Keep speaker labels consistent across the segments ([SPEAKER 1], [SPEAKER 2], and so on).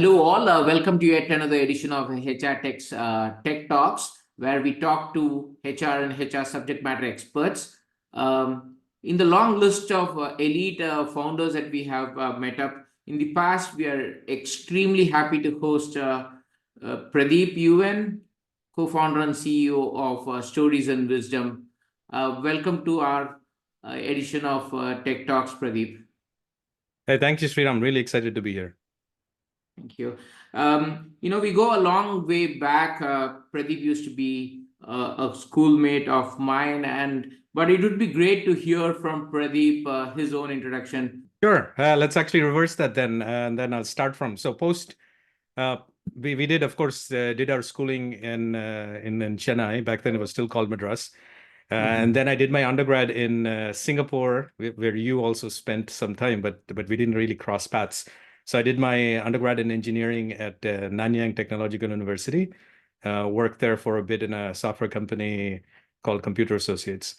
[SPEAKER 1] Hello, all. Welcome to yet another edition of hrtech's Tech Talks, where we talk to HR and HR subject matter experts. In the long list of elite founders that we have met up in the past, we are extremely happy to host Pradeep U.N, co-founder and CEO of Stories and Wisdom. Welcome to our edition of Tech Talks, Pradeep.
[SPEAKER 2] Hey, thank you, Sriram. I'm really excited to be here.
[SPEAKER 1] Thank you. We go a long way back. Pradeep used to be a schoolmate of mine, but it would be great to hear from Pradeep his own introduction.
[SPEAKER 2] Sure. Let's actually reverse that then, and then I'll start from. So we did, of course, did our schooling in Chennai. Back then, it was still called Madras. And then I did my undergrad in Singapore, where you also spent some time, but we didn't really cross paths. So I did my undergrad in engineering at Nanyang Technological University, worked there for a bit in a software company called Computer Associates.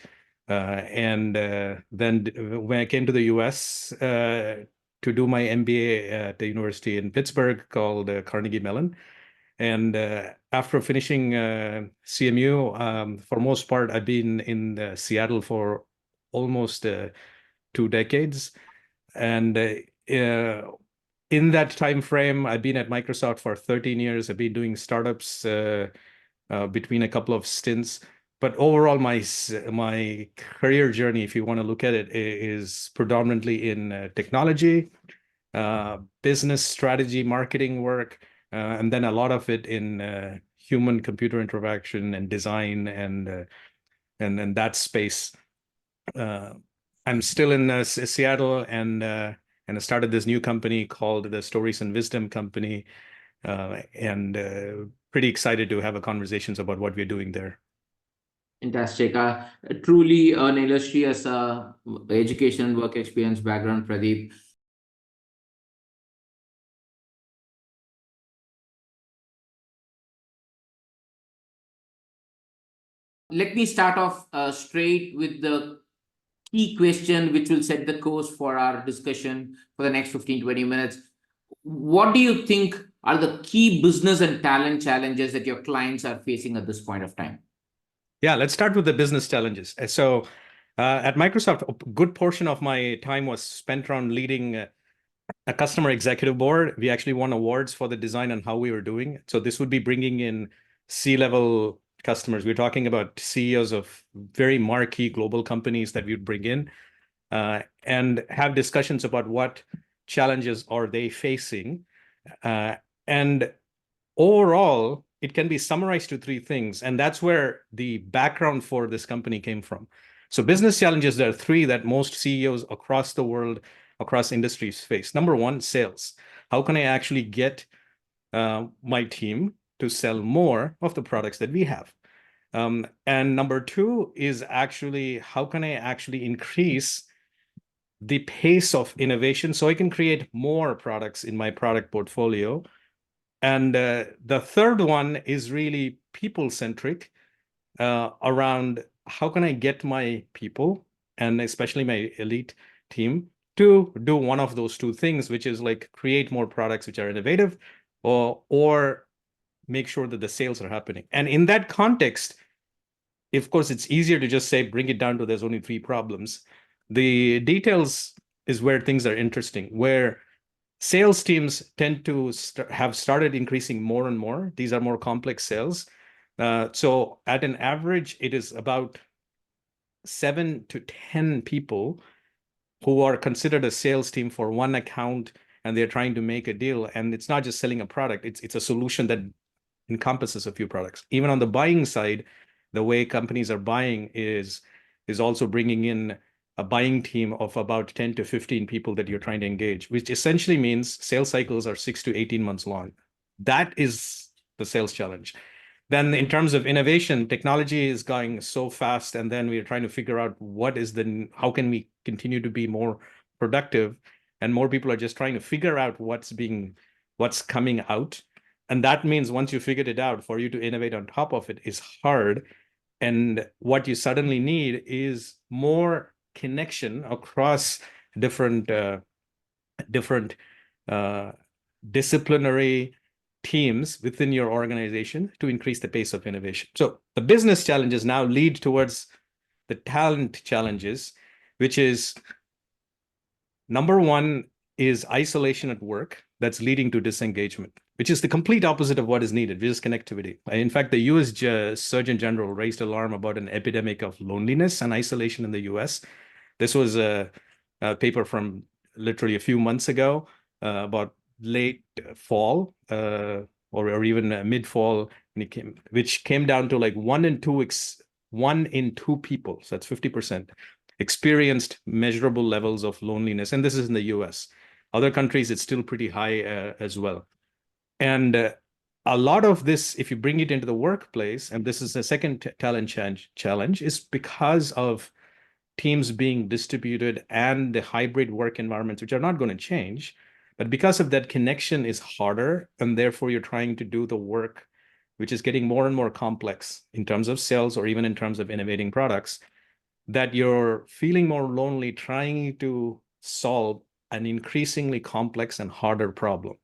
[SPEAKER 2] And then when I came to the US to do my MBA at the university in Pittsburgh called Carnegie Mellon. And after finishing CMU, for most part, I've been in Seattle for almost 2 decades. And in that time frame, I've been at Microsoft for 13 years. I've been doing startups between a couple of stints. But overall, my career journey, if you want to look at it, is predominantly in technology, business strategy, marketing work, and then a lot of it in human-computer interaction and design and that space. I'm still in Seattle, and I started this new company called the Stories and Wisdom Company, and pretty excited to have conversations about what we're doing there.
[SPEAKER 1] Fantastic. Truly an illustrious education and work experience background, Pradeep. Let me start off straight with the key question, which will set the course for our discussion for the next 15-20 minutes. What do you think are the key business and talent challenges that your clients are facing at this point of time?
[SPEAKER 2] Yeah, let's start with the business challenges. So at Microsoft, a good portion of my time was spent around leading a customer executive board. We actually won awards for the design and how we were doing. So this would be bringing in C-level customers. We're talking about CEOs of very marquee global companies that we would bring in and have discussions about what challenges are they facing. And overall, it can be summarized to 3 things. And that's where the background for this company came from. So business challenges, there are 3 that most CEOs across the world, across industries face. Number 1, sales. How can I actually get my team to sell more of the products that we have? And number 2 is actually, how can I actually increase the pace of innovation so I can create more products in my product portfolio? And the third one is really people-centric around how can I get my people, and especially my elite team, to do one of those 2 things, which is like create more products which are innovative, or make sure that the sales are happening. And in that context, of course, it's easier to just say, bring it down to there's only 3 problems. The details is where things are interesting, where sales teams tend to have started increasing more and more. These are more complex sales. So at an average, it is about 7 to 10 people who are considered a sales team for one account, and they're trying to make a deal. And it's not just selling a product, it's a solution that encompasses a few products. Even on the buying side, the way companies are buying is also bringing in a buying team of about 10 to 15 people that you're trying to engage, which essentially means sales cycles are 6 to 18 months long. That is the sales challenge. Then in terms of innovation, technology is going so fast, and then we're trying to figure out how can we continue to be more productive, and more people are just trying to figure out what's coming out. And that means once you figured it out, for you to innovate on top of it is hard. And what you suddenly need is more connection across different disciplinary teams within your organization to increase the pace of innovation. So the business challenges now lead towards the talent challenges, which is number one is isolation at work that's leading to disengagement, which is the complete opposite of what is needed, which is connectivity. In fact, the US Surgeon General raised alarm about an epidemic of loneliness and isolation in the US. This was a paper from literally a few months ago about late fall or even mid-fall, which came down to like 1 in 2 people, so that's 50%, experienced measurable levels of loneliness. And this is in the US. Other countries, it's still pretty high as well. And a lot of this, if you bring it into the workplace, and this is the second talent challenge, is because of teams being distributed and the hybrid work environments, which are not going to change. But because of that, connection is harder, and therefore you're trying to do the work, which is getting more and more complex in terms of sales or even in terms of innovating products, that you're feeling more lonely trying to solve an increasingly complex and harder problem.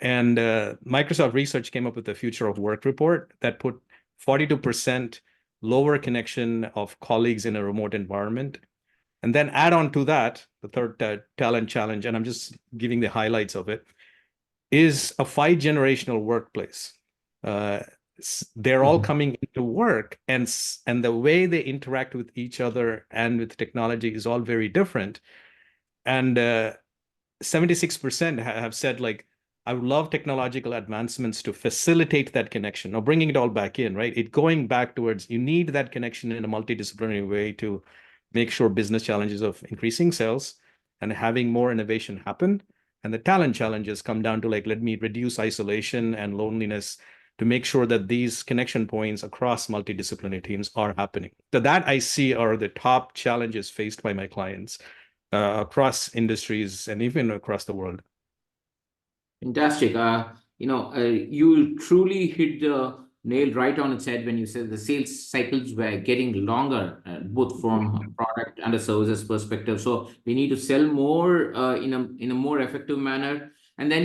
[SPEAKER 2] And Microsoft Research came up with the Future of Work report that put 42% lower connection of colleagues in a remote environment. And then add on to that, the third talent challenge, and I'm just giving the highlights of it, is a 5-generational workplace. They're all coming into work, and the way they interact with each other and with technology is all very different. And 76% have said, like, I would love technological advancements to facilitate that connection. Now, bringing it all back in, right? It going back towards, you need that connection in a multidisciplinary way to make sure business challenges of increasing sales and having more innovation happen. And the talent challenges come down to, like, let me reduce isolation and loneliness to make sure that these connection points across multidisciplinary teams are happening. So that I see are the top challenges faced by my clients across industries and even across the world.
[SPEAKER 1] Fantastic. You truly hit the nail right on its head when you said the sales cycles were getting longer, both from a product and a services perspective. So we need to sell more in a more effective manner. And then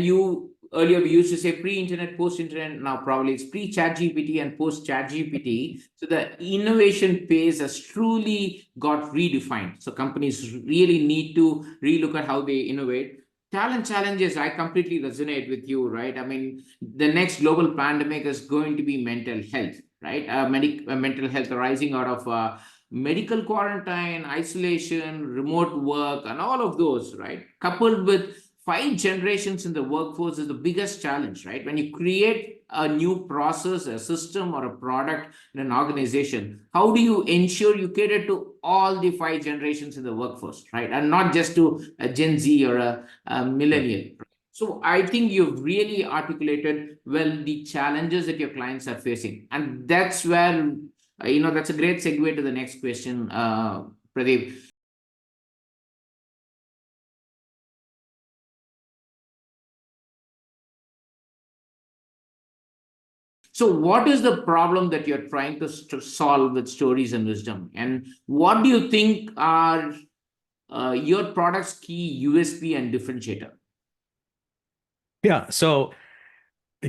[SPEAKER 1] earlier we used to say pre-internet, post-internet. Now probably it's pre-chat GPT and post-chat GPT. So the innovation pace has truly got redefined. So companies really need to relook at how they innovate. Talent challenges, I completely resonate with you, right? I mean, the next global pandemic is going to be mental health, right? Mental health arising out of medical quarantine, isolation, remote work, and all of those, right? Coupled with 5 generations in the workforce is the biggest challenge, right? When you create a new process, a system, or a product in an organization, how do you ensure you cater to all the 5 generations in the workforce, right? And not just to a Gen Z or a millennial. So I think you've really articulated well the challenges that your clients are facing. And that's where, that's a great segue to the next question, Pradeep. So what is the problem that you're trying to solve with stories and wisdom? And what do you think are your product's key USP and differentiator?
[SPEAKER 2] Yeah, so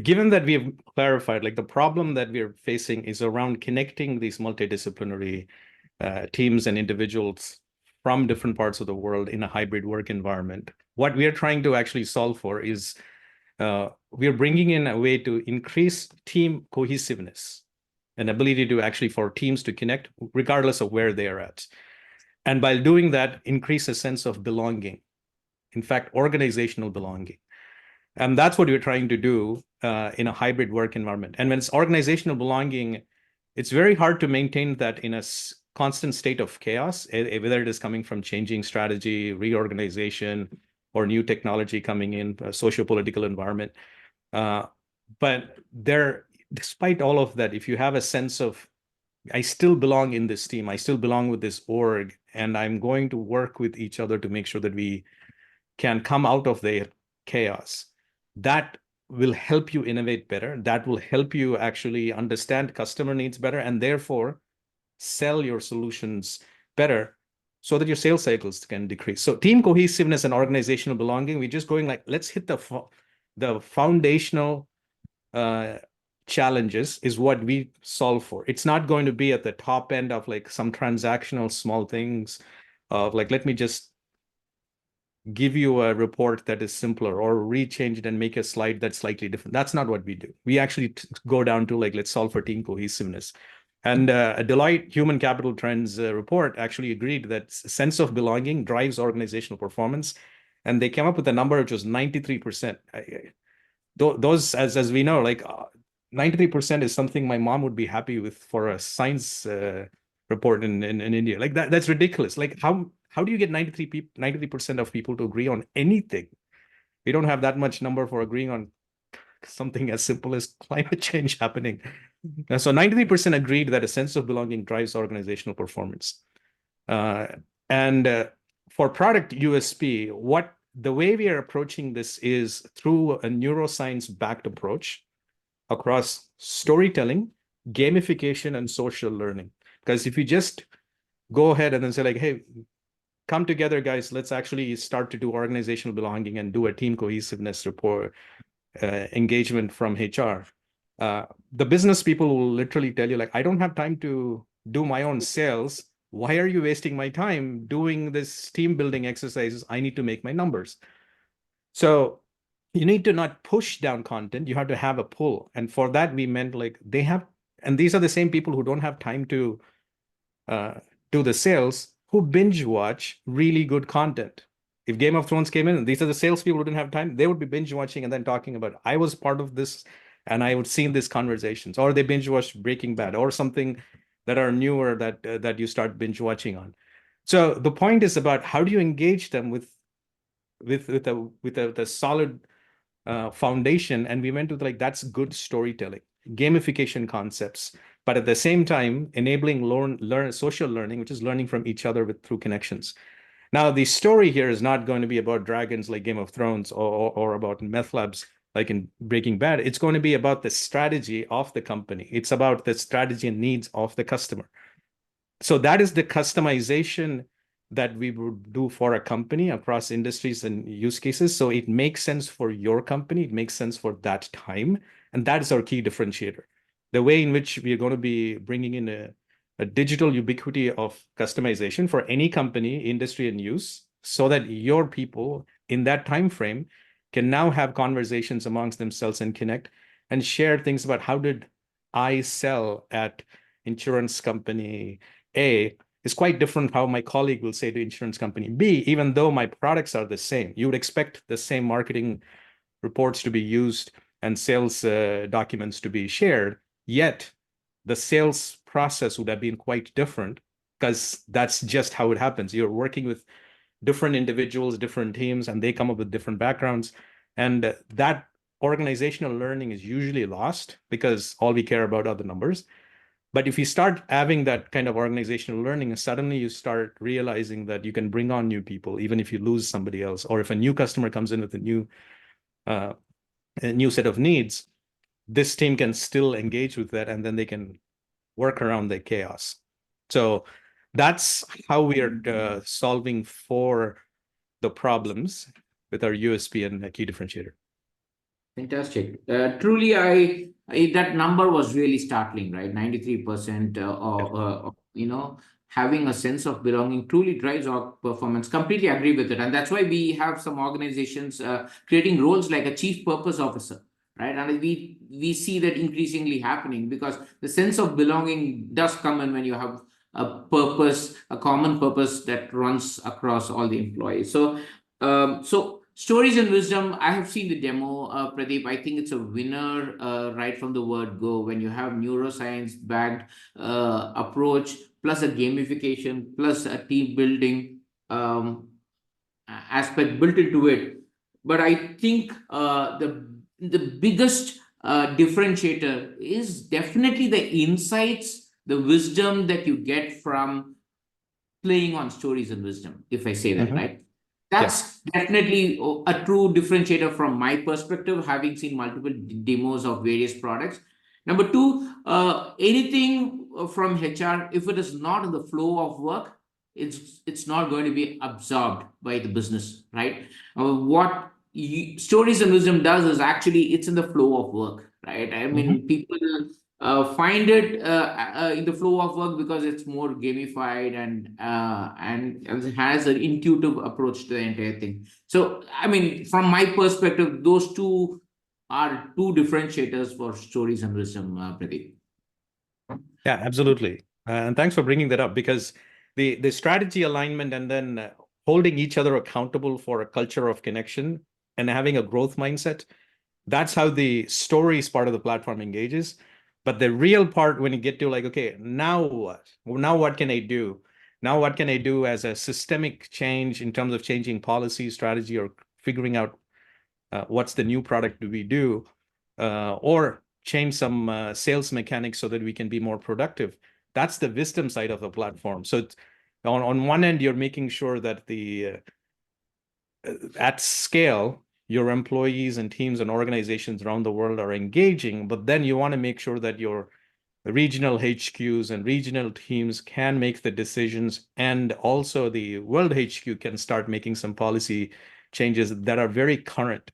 [SPEAKER 2] given that we have clarified, like, the problem that we're facing is around connecting these multidisciplinary teams and individuals from different parts of the world in a hybrid work environment. What we are trying to actually solve for is we are bringing in a way to increase team cohesiveness and ability to actually for teams to connect regardless of where they are at. And by doing that, increase a sense of belonging. In fact, organizational belonging. And that's what we're trying to do in a hybrid work environment. And when it's organizational belonging, it's very hard to maintain that in a constant state of chaos, whether it is coming from changing strategy, reorganization, or new technology coming in, a socio-political environment. But despite all of that, if you have a sense of, I still belong in this team, I still belong with this org, and I'm going to work with each other to make sure that we can come out of the chaos, that will help you innovate better. That will help you actually understand customer needs better, and therefore sell your solutions better so that your sales cycles can decrease. So team cohesiveness and organizational belonging, we're just going like, let's hit the foundational challenges is what we solve for. It's not going to be at the top end of like some transactional small things of like, let me just give you a report that is simpler or rechange it and make a slide that's slightly different. That's not what we do. We actually go down to like, let's solve for team cohesiveness. And a Deloitte Human Capital Trends report actually agreed that sense of belonging drives organizational performance. And they came up with a number which was 93%. Those, as we know, like 93% is something my mom would be happy with for a science report in India. Like that's ridiculous. Like how do you get 93% of people to agree on anything? We don't have that much number for agreeing on something as simple as climate change happening. So 93% agreed that a sense of belonging drives organizational performance. And for product USP, the way we are approaching this is through a neuroscience-backed approach across storytelling, gamification, and social learning. Because if you just go ahead and then say like, hey, come together, guys, let's actually start to do organizational belonging and do a team cohesiveness report engagement from HR. The business people will literally tell you like, I don't have time to do my own sales. Why are you wasting my time doing this team building exercises? I need to make my numbers. So you need to not push down content. You have to have a pull. And for that, we meant like and these are the same people who don't have time to do the sales, who binge watch really good content. If Game of Thrones came in, and these are the salespeople who didn't have time, they would be binge watching and then talking about, I was part of this and I would see in these conversations, or they binge watch Breaking Bad or something that are newer that you start binge watching on. So the point is about how do you engage them with a solid foundation, and we went with like, that's good storytelling, gamification concepts, but at the same time enabling learn social learning, which is learning from each other through connections. Now, the story here is not going to be about dragons like Game of Thrones or about meth labs like in Breaking Bad. It's going to be about the strategy of the company. It's about the strategy and needs of the customer. So that is the customization that we would do for a company across industries and use cases. So it makes sense for your company. It makes sense for that time. And that is our key differentiator. The way in which we are going to be bringing in a digital ubiquity of customization for any company, industry, and use, so that your people in that time frame can now have conversations amongst themselves and connect and share things about how did I sell at insurance company A is quite different how my colleague will say to insurance company B, even though my products are the same. You would expect the same marketing reports to be used and sales documents to be shared, yet the sales process would have been quite different, because that's just how it happens. You're working with different individuals, different teams, and they come up with different backgrounds. And that organizational learning is usually lost because all we care about are the numbers. But if you start having that kind of organizational learning, suddenly you start realizing that you can bring on new people, even if you lose somebody else, or if a new customer comes in with a new set of needs, this team can still engage with that, and then they can work around the chaos. So that's how we are solving for the problems with our USP and key differentiator.
[SPEAKER 1] Fantastic. Truly, that number was really startling, right? 93%, having a sense of belonging truly drives our performance. Completely agree with it. And that's why we have some organizations creating roles like a chief purpose officer, right? And we see that increasingly happening, because the sense of belonging does come in when you have a purpose, a common purpose that runs across all the employees. So stories and wisdom, I have seen the demo, Pradeep. I think it's a winner right from the word go. When you have neuroscience backed approach, plus a gamification, plus a team building aspect built into it. But I think the biggest differentiator is definitely the insights, the wisdom that you get from playing on stories and wisdom, if I say that right. That's definitely a true differentiator from my perspective, having seen multiple demos of various products. Number two, anything from HR, if it is not in the flow of work, it's not going to be absorbed by the business, right? What stories and wisdom does is actually it's in the flow of work, right? I mean, people find it in the flow of work because it's more gamified and it has an intuitive approach to the entire thing. So, I mean, from my perspective, those two are two differentiators for stories and wisdom, Pradeep.
[SPEAKER 2] Yeah, absolutely. And thanks for bringing that up, because the strategy alignment and then holding each other accountable for a culture of connection and having a growth mindset, that's how the stories part of the platform engages. But the real part, when you get to like, okay, now what? Now what can I do? Now what can I do as a systemic change in terms of changing policy, strategy, or figuring out what's the new product do we do, or change some sales mechanics so that we can be more productive. That's the wisdom side of the platform. So on one end, you're making sure that at scale, your employees and teams and organizations around the world are engaging, but then you want to make sure that your regional HQs and regional teams can make the decisions, and also the world HQ can start making some policy changes that are very current.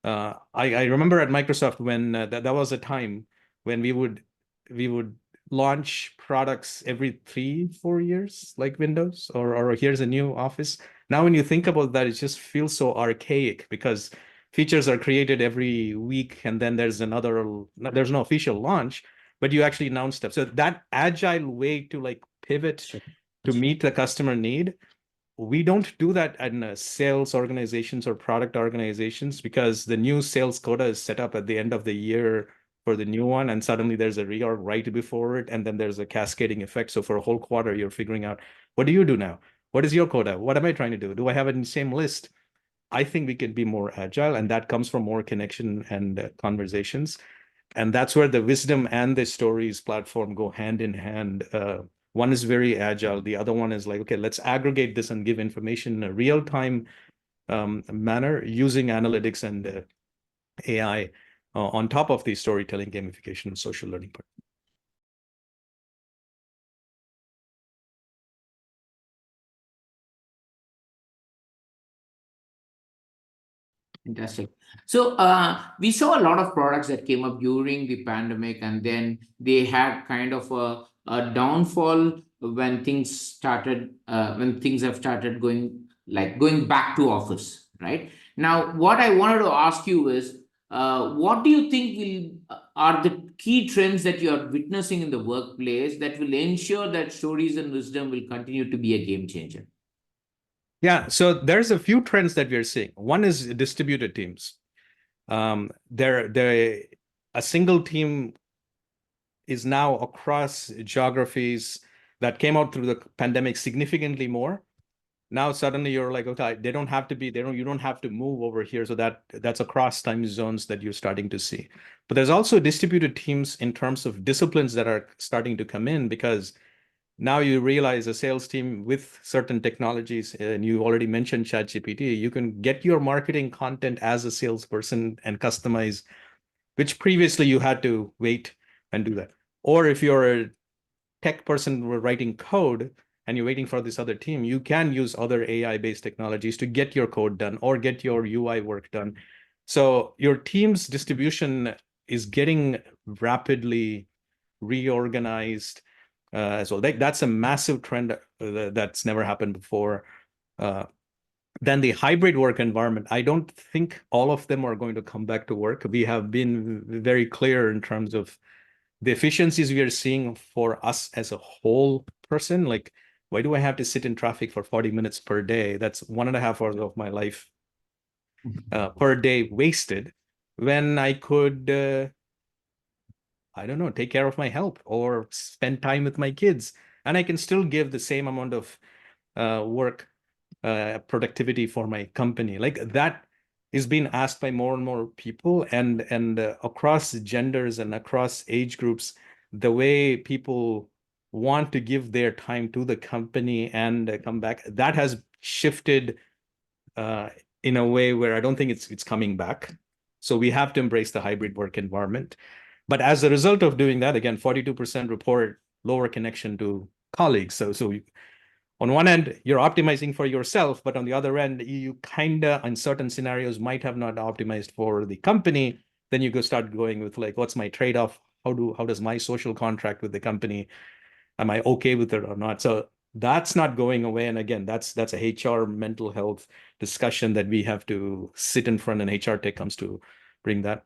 [SPEAKER 2] I remember at Microsoft when that was a time when we would launch products every 3-4 years, like Windows, or here's a new Office. Now, when you think about that, it just feels so archaic because features are created every week, and then there's no official launch, but you actually announce stuff. So that agile way to like pivot to meet the customer need, we don't do that in sales organizations or product organizations, because the new sales quota is set up at the end of the year for the new one, and suddenly there's a reorg right before it, and then there's a cascading effect. So for a whole quarter, you're figuring out, what do you do now? What is your quota? What am I trying to do? Do I have it in the same list? I think we can be more agile, and that comes from more connection and conversations. And that's where the wisdom and the stories platform go hand in hand. One is very agile. The other one is like, okay, let's aggregate this and give information in a real-time manner using analytics and AI on top of the storytelling, gamification, and social learning part.
[SPEAKER 1] Fantastic. So we saw a lot of products that came up during the pandemic, and then they had kind of a downfall when things have started going back to office, right? Now, what I wanted to ask you is, what do you think are the key trends that you are witnessing in the workplace that will ensure that stories and wisdom will continue to be a game changer?
[SPEAKER 2] Yeah, so there's a few trends that we're seeing. One is distributed teams. They're a single team is now across geographies that came out through the pandemic significantly more. Now suddenly you're like, okay, you don't have to move over here. So that's across time zones that you're starting to see. But there's also distributed teams in terms of disciplines that are starting to come in, because now you realize a sales team with certain technologies, and you already mentioned ChatGPT, you can get your marketing content as a salesperson and customize, which previously you had to wait and do that. Or if you're a tech person writing code and you're waiting for this other team, you can use other AI-based technologies to get your code done or get your UI work done. So your team's distribution is getting rapidly reorganized as well. That's a massive trend that's never happened before. Then the hybrid work environment, I don't think all of them are going to come back to work. We have been very clear in terms of the efficiencies we are seeing for us as a whole person. Like, why do I have to sit in traffic for 40 minutes per day? That's 1.5 hours of my life per day wasted, when I could, I don't know, take care of my health or spend time with my kids. And I can still give the same amount of work productivity for my company. Like, that is being asked by more and more people, and across genders and across age groups, the way people want to give their time to the company and come back, that has shifted in a way where I don't think it's coming back. So we have to embrace the hybrid work environment. But as a result of doing that, again, 42% report lower connection to colleagues. So on one end, you're optimizing for yourself, but on the other end, you kind of, in certain scenarios, might have not optimized for the company. Then you go start going with like, what's my trade-off? How does my social contract with the company? Am I okay with it or not? So that's not going away. And again, that's a HR mental health discussion that we have to sit in front, and HR tech comes to bring that.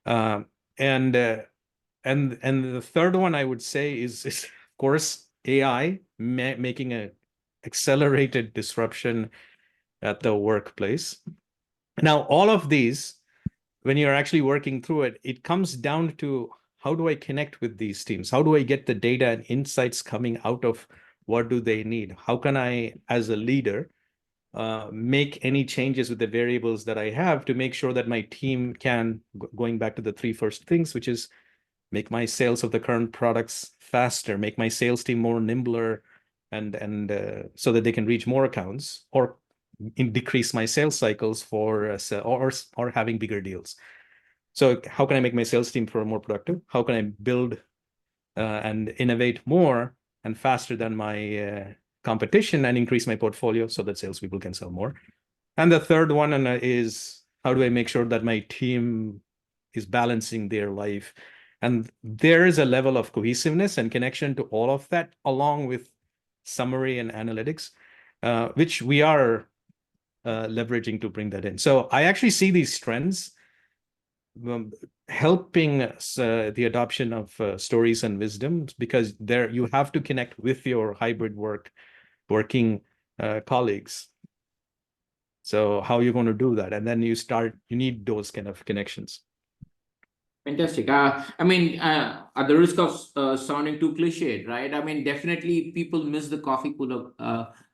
[SPEAKER 2] And the third one I would say is of course AI making a accelerated disruption at the workplace. Now, all of these, when you're actually working through it, it comes down to how do I connect with these teams? How do I get the data and insights coming out of what do they need? How can I, as a leader, make any changes with the variables that I have to make sure that my team can, going back to the three first things, which is make my sales of the current products faster, make my sales team more nimbler, and so that they can reach more accounts, or decrease my sales cycles for or having bigger deals. So how can I make my sales team more productive? How can I build and innovate more and faster than my competition and increase my portfolio so that salespeople can sell more? And the third one is how do I make sure that my team is balancing their life? And there is a level of cohesiveness and connection to all of that, along with summary and analytics, which we are leveraging to bring that in. So I actually see these trends helping the adoption of stories and wisdoms, because there you have to connect with your hybrid working colleagues. So how are you going to do that? And then you need those kind of connections.
[SPEAKER 1] Fantastic. I mean, at the risk of sounding too cliched, right? I mean, definitely people miss the coffee cooler,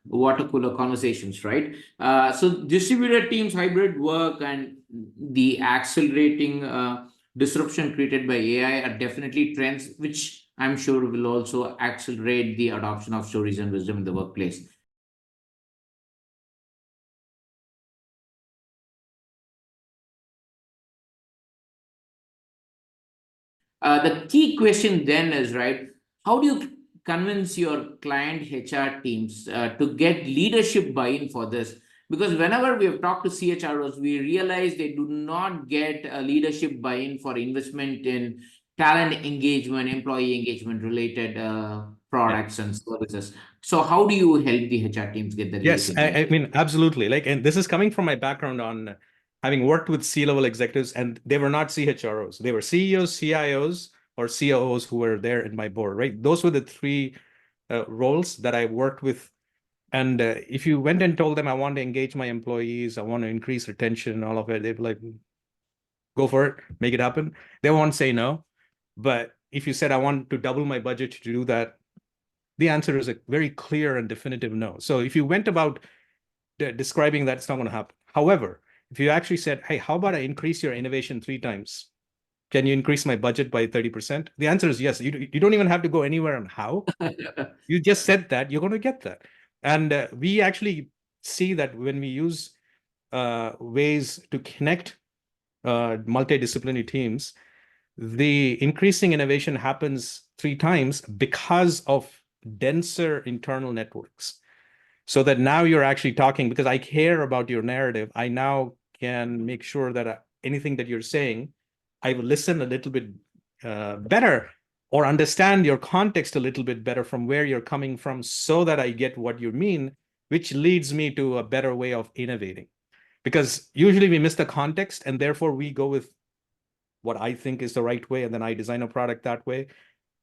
[SPEAKER 1] water cooler conversations, right? So distributed teams, hybrid work, and the accelerating disruption created by AI are definitely trends which I'm sure will also accelerate the adoption of stories and wisdom in the workplace. The key question then is, right, how do you convince your client HR teams to get leadership buy-in for this? Because whenever we have talked to CHROs, we realize they do not get a leadership buy-in for investment in talent engagement, employee engagement related products and services. So how do you help the HR teams get the
[SPEAKER 2] Yes,
[SPEAKER 1] leadership buy-in?
[SPEAKER 2] I mean, absolutely. Like, and this is coming from my background on having worked with C-level executives, and they were not CHROs. They were CEOs, CIOs, or COOs who were there in my board, right? Those were the three roles that I worked with. And if you went and told them, I want to engage my employees, I want to increase retention and all of it, they'd be like, go for it, make it happen. They won't say no. But if you said, I want to double my budget to do that, the answer is a very clear and definitive no. So if you went about describing that, it's not going to happen. However, if you actually said, hey, how about I increase your innovation 3 times? Can you increase my budget by 30%? The answer is yes. You don't even have to go anywhere on how. You just said that, you're going to get that. And we actually see that when we use ways to connect multidisciplinary teams, the increasing innovation happens 3 times because of denser internal networks. So that now you're actually talking, because I care about your narrative, I now can make sure that anything that you're saying, I will listen a little bit better, or understand your context a little bit better from where you're coming from, so that I get what you mean, which leads me to a better way of innovating. Because usually we miss the context, and therefore we go with what I think is the right way, and then I design a product that way.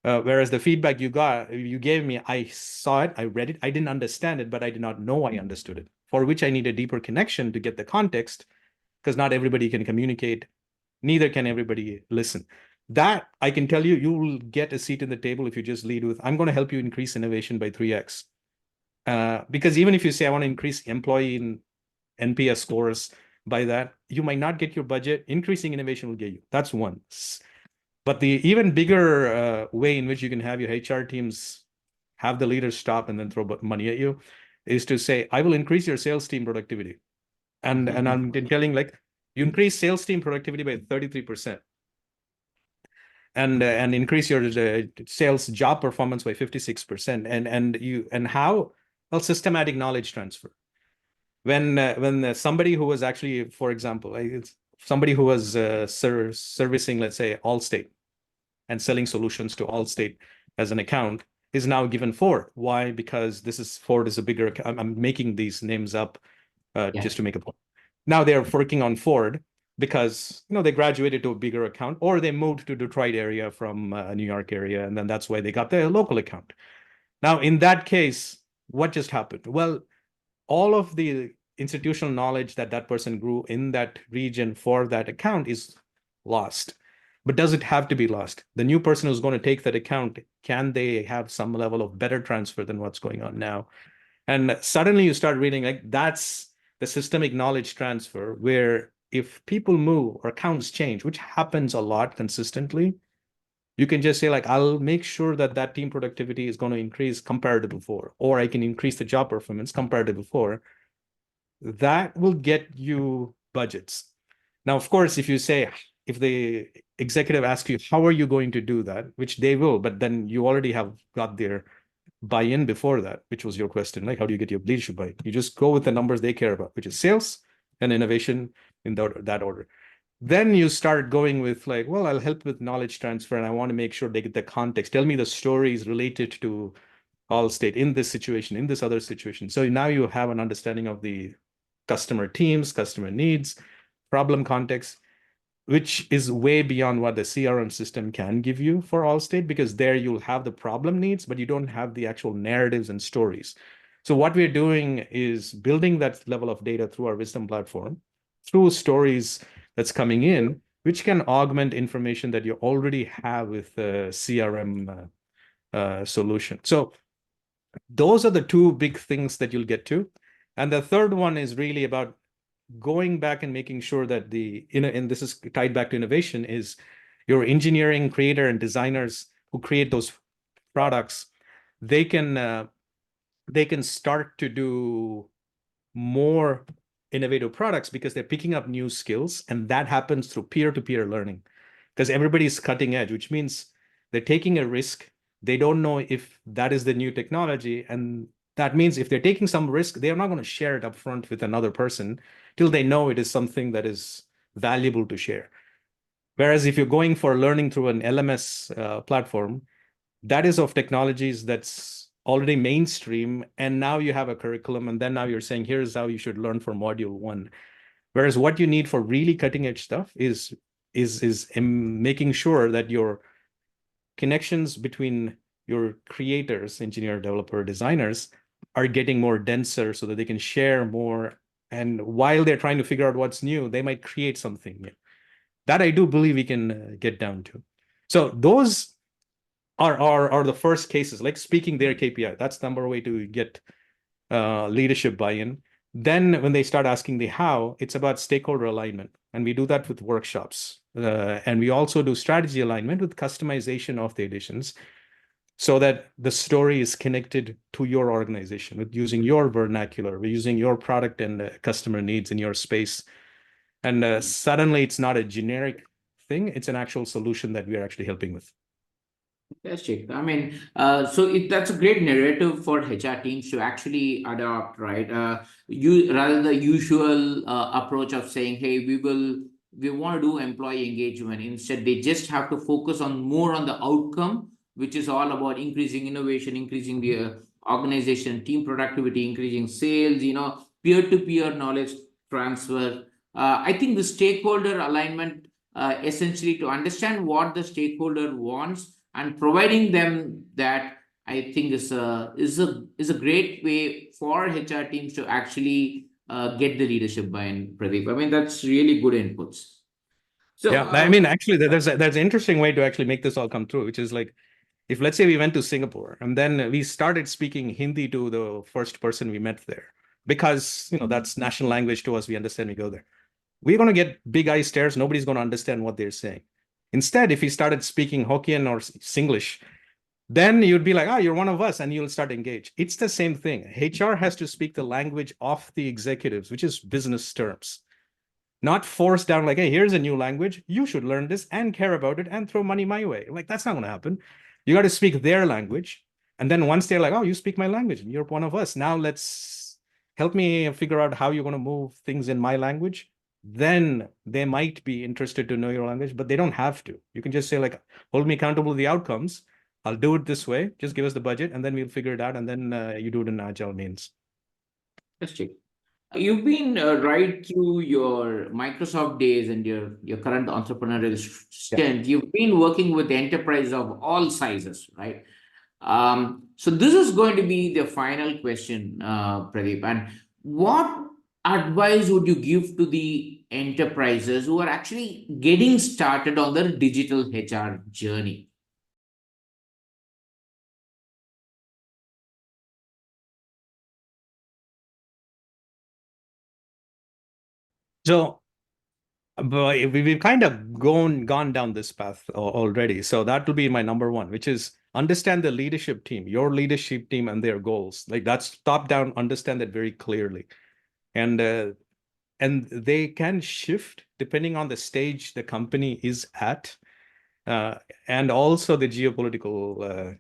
[SPEAKER 2] Whereas the feedback you gave me, I saw it, I read it, I didn't understand it, but I did not know I understood it, for which I need a deeper connection to get the context, because not everybody can communicate, neither can everybody listen. That I can tell you, you will get a seat in the table if you just lead with, I'm going to help you increase innovation by 3x. Because even if you say, I want to increase employee in NPS scores by that, you might not get your budget. Increasing innovation will get you. That's one. But the even bigger way in which you can have your HR teams have the leaders stop and then throw money at you is to say, I will increase your sales team productivity. And I'm telling, like, you increase sales team productivity by 33%. And increase your sales job performance by 56%. And how Well, systematic knowledge transfer. When somebody who was actually, for example, somebody who was servicing, let's say, Allstate and selling solutions to Allstate as an account is now given Ford. Why? Because Ford is a bigger account. I'm making these names up just to make a point. Now they're working on Ford because they graduated to a bigger account, or they moved to Detroit area from New York area, and then that's why they got their local account. Now, in that case, what just happened? Well, all of the institutional knowledge that person grew in that region for that account is lost. But does it have to be lost? The new person who's going to take that account, can they have some level of better transfer than what's going on now? And suddenly you start reading, like, that's the systemic knowledge transfer, where if people move or accounts change, which happens a lot consistently, you can just say, like, I'll make sure that team productivity is going to increase compared to before, or I can increase the job performance compared to before. That will get you budgets. Now, of course, if the executive asks you, how are you going to do that? Which they will, but then you already have got their buy-in before that, which was your question, like, how do you get your leadership buy-in? You just go with the numbers they care about, which is sales and innovation in that order. Then you start going with, like, well, I'll help with knowledge transfer, and I want to make sure they get the context. Tell me the stories related to Allstate in this situation, in this other situation. So now you have an understanding of the customer teams, customer needs, problem context, which is way beyond what the CRM system can give you for Allstate, because there you'll have the problem needs, but you don't have the actual narratives and stories. So what we're doing is building that level of data through our Wisdom platform, through stories that's coming in, which can augment information that you already have with the CRM solution. So those are the two big things that you'll get to. And the third one is really about going back and making sure that and this is tied back to innovation, is your engineering, creator, and designers who create those products, they can start to do more innovative products because they're picking up new skills, and that happens through peer-to-peer learning, because everybody's cutting edge, which means they're taking a risk. They don't know if that is the new technology, and that means if they're taking some risk, they're not going to share it up front with another person till they know it is something that is valuable to share. Whereas if you're going for learning through an LMS platform, that is of technologies that's already mainstream, and now you have a curriculum, and then now you're saying, here's how you should learn for module 1. Whereas what you need for really cutting edge stuff is making sure that your connections between your creators, engineer, developer, designers, are getting more denser so that they can share more. And while they're trying to figure out what's new, they might create something new. That I do believe we can get down to. So those are the first cases, like speaking their KPI. That's the number way to get leadership buy-in. Then when they start asking the how, it's about stakeholder alignment. And we do that with workshops. And we also do strategy alignment with customization of the editions, so that the story is connected to your organization with using your vernacular, we're using your product and customer needs in your space. And suddenly it's not a generic thing, it's an actual solution that we are actually helping with.
[SPEAKER 1] Fantastic. I mean, that's a great narrative for HR teams to actually adopt, right? Rather than the usual approach of saying, "Hey, we want to do employee engagement." Instead, they just have to focus on more on the outcome, which is all about increasing innovation, increasing the organization team productivity, increasing sales. Peer-to-peer knowledge transfer. I think the stakeholder alignment, essentially, to understand what the stakeholder wants and providing them that, I think is a great way for HR teams to actually get the leadership buy-in, Pradeep. I mean, that's really good inputs. So
[SPEAKER 2] yeah, I mean, actually, there's an interesting way to actually make this all come true, which is like, if let's say we went to Singapore and then we started speaking Hindi to the first person we met there, because that's national language to us, we understand, we go there. We're going to get big eye stares. Nobody's going to understand what they're saying. Instead, if we started speaking Hokkien or Singlish, then you'd be like, you're one of us, and you'll start engage. It's the same thing. HR has to speak the language of the executives, which is business terms, not force down like, hey, here's a new language. You should learn this and care about it and throw money my way. Like, that's not going to happen. You got to speak their language. And then once they're like, oh, you speak my language, you're one of us. Now let's help me figure out how you're going to move things in my language. Then they might be interested to know your language, but they don't have to. You can just say, like, hold me accountable to the outcomes. I'll do it this way. Just give us the budget, and then we'll figure it out. And then you do it in agile means.
[SPEAKER 1] Let's check. You've been right through your Microsoft days and your current entrepreneurial stint. You've been working with enterprise of all sizes, right? So this is going to be the final question, Pradeep. And what advice would you give to the enterprises who are actually getting started on their digital HR journey?
[SPEAKER 2] So but we've kind of gone down this path already. So that will be my number one, which is understand the leadership team, your leadership team and their goals. Like that's top down, understand that very clearly. And they can shift depending on the stage the company is at, and also the geopolitical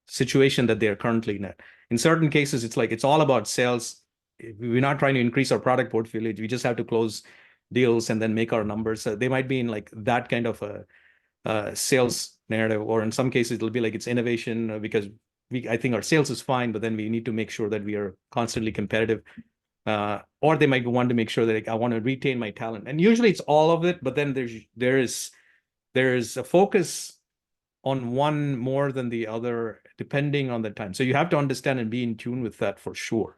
[SPEAKER 2] situation that they're currently in. In certain cases, it's like it's all about sales. We're not trying to increase our product portfolio. We just have to close deals and then make our numbers. They might be in like that kind of a sales narrative, or in some cases it'll be like it's innovation because I think our sales is fine, but then we need to make sure that we are constantly competitive. Or they might want to make sure that like, I want to retain my talent. And usually it's all of it, but then there's a focus on one more than the other, depending on the time. So you have to understand and be in tune with that for sure.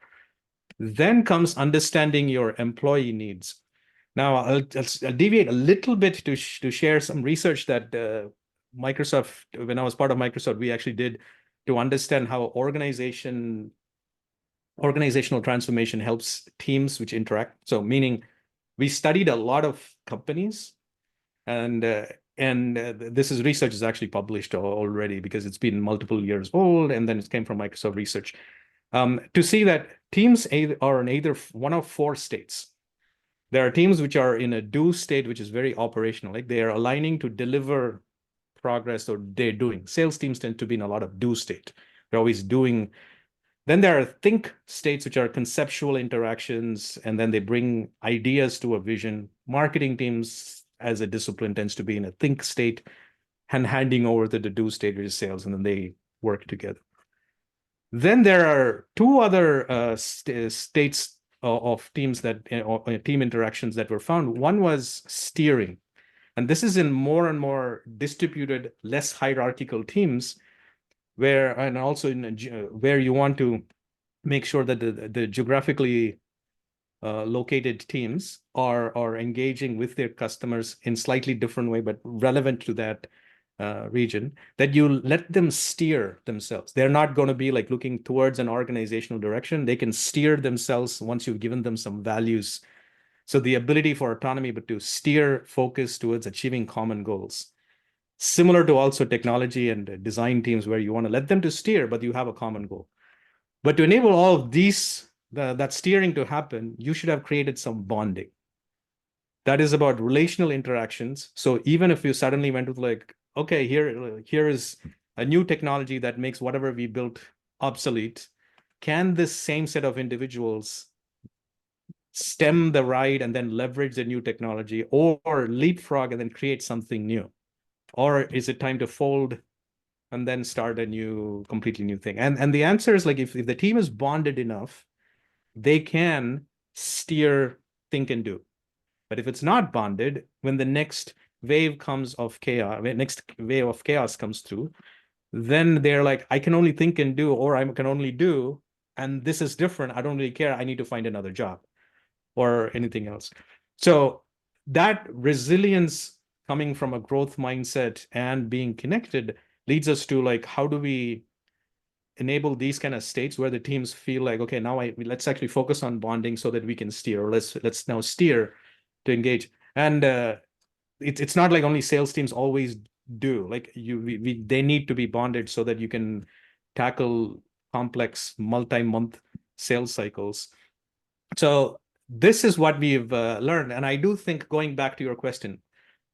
[SPEAKER 2] Then comes understanding your employee needs. Now, I'll deviate a little bit to share some research that Microsoft, when I was part of Microsoft, we actually did to understand how organizational transformation helps teams which interact. So meaning we studied a lot of companies, and this is research is actually published already because it's been multiple years old, and then it came from Microsoft research to see that teams are in either one of four states. There are teams which are in a do state, which is very operational, like they are aligning to deliver progress, or they're doing. Sales teams tend to be in a lot of do state. They're always doing. Then there are think states, which are conceptual interactions, and then they bring ideas to a vision. Marketing teams as a discipline tends to be in a think state and handing over to the do state, which is sales, and then they work together. Then there are two other states of teams that team interactions that were found. One was steering, and this is in more and more distributed, less hierarchical teams, and also in where you want to make sure that the geographically located teams are engaging with their customers in slightly different way, but relevant to that region, that you let them steer themselves. They're not going to be like looking towards an organizational direction. They can steer themselves once you've given them some values. So the ability for autonomy, but to steer focus towards achieving common goals. Similar to also technology and design teams where you want to let them to steer, but you have a common goal. But to enable all of these, that steering to happen, you should have created some bonding. That is about relational interactions. So even if you suddenly went with like, okay, here is a new technology that makes whatever we built obsolete, can this same set of individuals stem the ride and then leverage the new technology, or leapfrog and then create something new? Or is it time to fold and then start a completely new thing? And the answer is like, if the team is bonded enough, they can steer, think, and do. But if it's not bonded, when the next wave comes of chaos, when next wave of chaos comes through, then they're like, I can only think and do, or I can only do, and this is different. I don't really care. I need to find another job or anything else. So that resilience coming from a growth mindset and being connected leads us to like, how do we enable these kind of states where the teams feel like, okay, now let's actually focus on bonding so that we can steer, or let's now steer to engage. And it's not like only sales teams always do. Like they need to be bonded so that you can tackle complex multi-month sales cycles. So this is what we've learned. And I do think, going back to your question,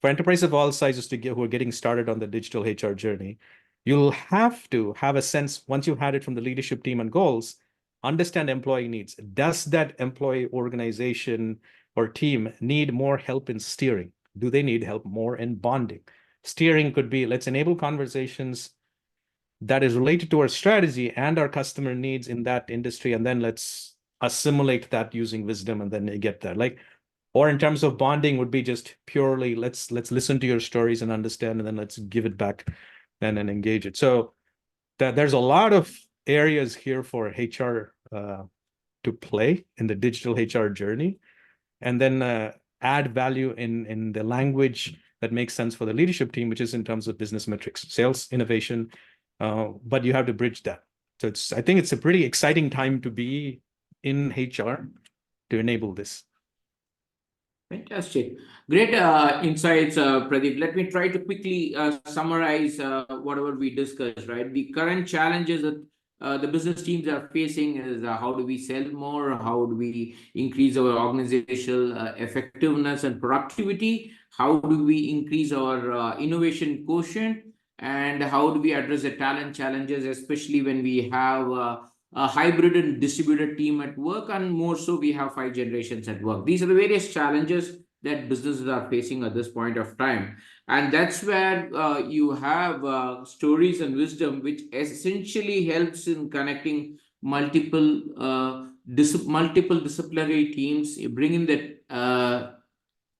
[SPEAKER 2] for enterprises of all sizes who are getting started on the digital HR journey, you'll have to have a sense, once you've had it from the leadership team and goals, understand employee needs. Does that employee organization or team need more help in steering? Do they need help more in bonding? Steering could be, let's enable conversations that is related to our strategy and our customer needs in that industry, and then let's assimilate that using wisdom and then get there. Like, or in terms of bonding would be just purely let's listen to your stories and understand, and then let's give it back and engage it. So that there's a lot of areas here for HR to play in the digital HR journey, and then add value in the language that makes sense for the leadership team, which is in terms of business metrics, sales, innovation, but you have to bridge that. So I think it's a pretty exciting time to be in HR to enable this.
[SPEAKER 1] Fantastic. Great insights, Pradeep. Let me try to quickly summarize whatever we discussed, right? The current challenges that the business teams are facing is how do we sell more? How do we increase our organizational effectiveness and productivity? How do we increase our innovation quotient? And how do we address the talent challenges, especially when we have a hybrid and distributed team at work, and more so we have 5 generations at work. These are the various challenges that businesses are facing at this point of time, and that's where you have stories and wisdom, which essentially helps in connecting multiple disciplinary teams, bringing that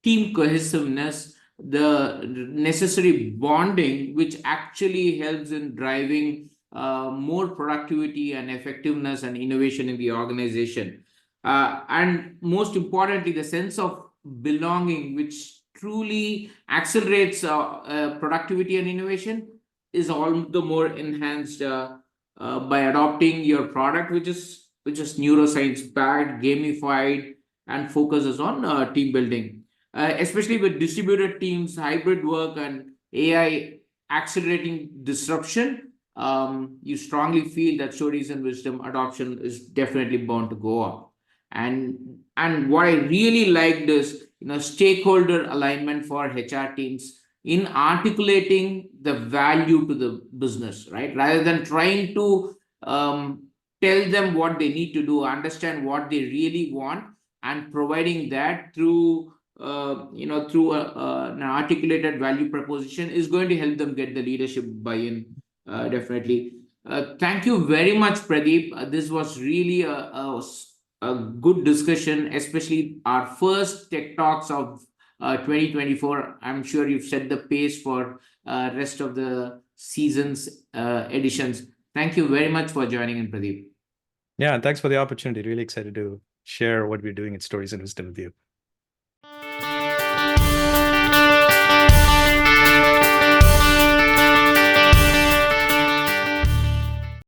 [SPEAKER 1] team cohesiveness, the necessary bonding, which actually helps in driving more productivity and effectiveness and innovation in the organization. And most importantly, the sense of belonging, which truly accelerates productivity and innovation, is all the more enhanced by adopting your product, which is neuroscience backed, gamified, and focuses on team building. Especially with distributed teams, hybrid work, and AI accelerating disruption, you strongly feel that stories and wisdom adoption is definitely bound to go up. And what I really liked is, stakeholder alignment for HR teams in articulating the value to the business, right? Rather than trying to tell them what they need to do, understand what they really want, and providing that through an articulated value proposition is going to help them get the leadership buy-in, definitely. Thank you very much, Pradeep. This was really a good discussion, especially our first Tech Talks of 2024. I'm sure you've set the pace for rest of the season's editions. Thank you very much for joining in, Pradeep.
[SPEAKER 2] Yeah, thanks for the opportunity. Really excited to share what we're doing at Stories and Wisdom with you.